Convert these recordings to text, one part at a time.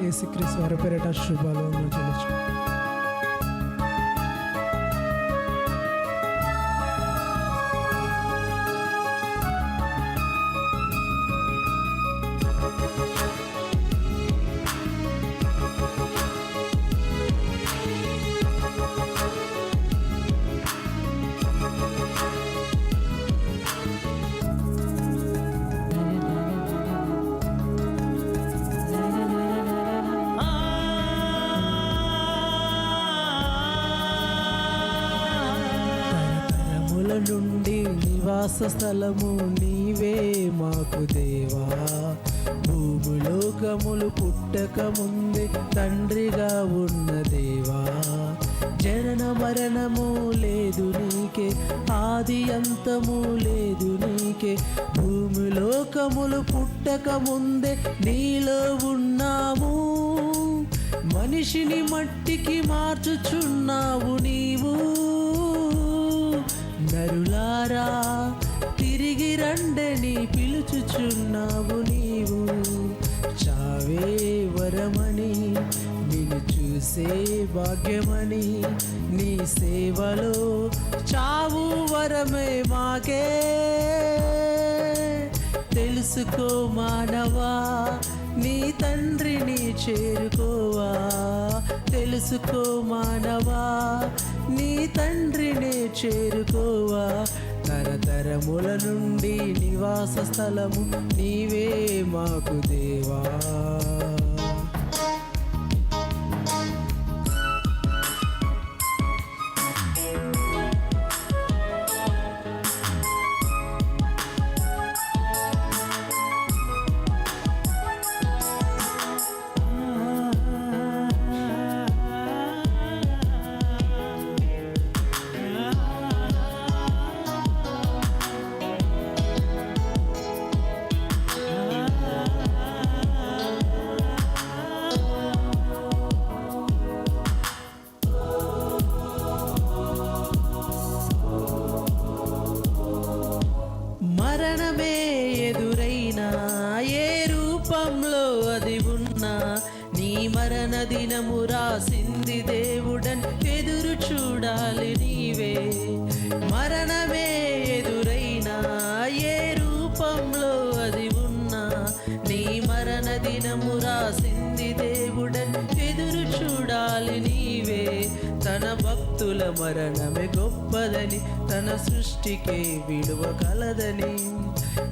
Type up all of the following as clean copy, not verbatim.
యేసుక్రీస్తు వారి పేరిట శుభాలు చెల్లించు. నుండి నివాస స్థలము నీవే మాకు దేవా. భూములోకములు పుట్టక ముందే తండ్రిగా ఉన్న దేవా. జనన మరణము లేదు నీకే, ఆది అంతము లేదు నీకే. భూమిలోకములు పుట్టక ముందే నీలో ఉన్నాము. మనిషిని మట్టికి మార్చుచున్నావు నీవు. నరులారా తిరిగి రండని పిలుచుచున్నావు నీవు. చావే వరమని నిన్ను చూసే భాగ్యమని, నీ సేవలో చావు వరమే మాకే. తెలుసుకో మానవా, నీ తండ్రిని చేరుకోవా. తెలుసుకో మానవా, నీ తండ్రిని చేరుకోవా. తరతరముల నుండి నివాస స్థలము నీవే మాకు దేవా. మరణమే ఎదురైనా, ఏ రూపంలో అది ఉన్నా, నీ మరణ దినము రాసింది దేవుడని ఎదురు చూడాలి నీవే. మరణమే ఎదురైనా, ఏ రూపంలో అది ఉన్నా, నీ మరణ దినము రాసింది దేవుడని ఎదురు చూడాలి నీవే. తన భక్తుల మరణమే గొప్పదని, తన సృష్టికే విలువ కలదని,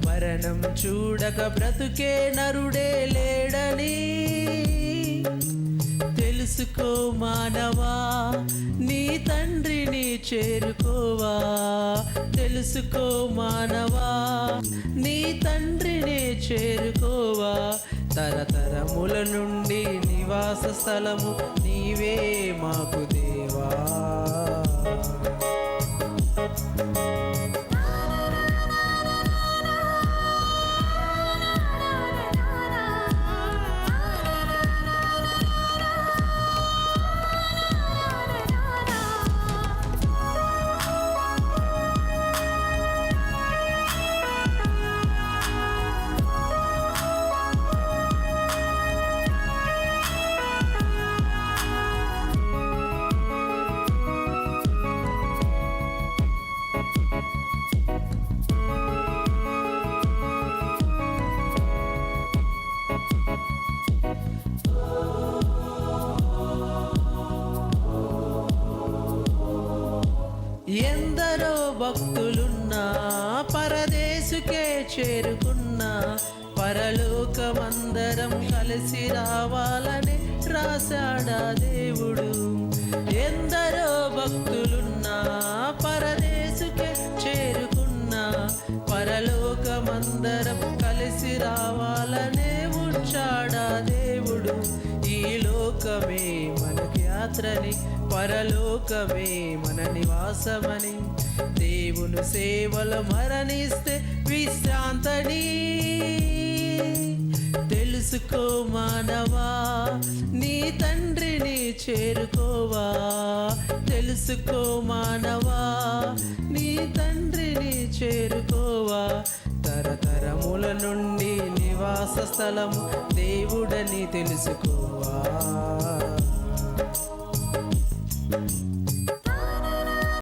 మరణం చూడక బ్రతుకే నరుడే లేడని. తెలుసుకో మానవా, నీ తండ్రిని చేరుకోవా. తెలుసుకో మానవా, నీ తండ్రిని చేరుకోవా. తరతరముల నుండి నివాస స్థలము నీవే మాకు దేవా. ఎందరో భక్తులున్నా, పరదేశుకే చేరుకున్నా, పరలోకమందరం కలిసి రావాలని రాశాడా దేవుడు. ఎందరో భక్తులున్నా, పరదేశుకే చేరుకున్నా, పరలోకమందరం కలిసి రావాలనే ఉంచాడా దేవుడు. ఈ లోకమే మనకి యాత్రని, పరలోకమే మన నివాసమని, దేవుని సేవలు మరణిస్తే విశ్రాంతని. తెలుసుకో మానవా, నీ తండ్రిని చేరుకోవా. తెలుసుకో మానవా, నీ తండ్రిని చేరుకోవా. తరతరముల నుండి నివాస స్థలము దేవుడని తెలుసుకోవా.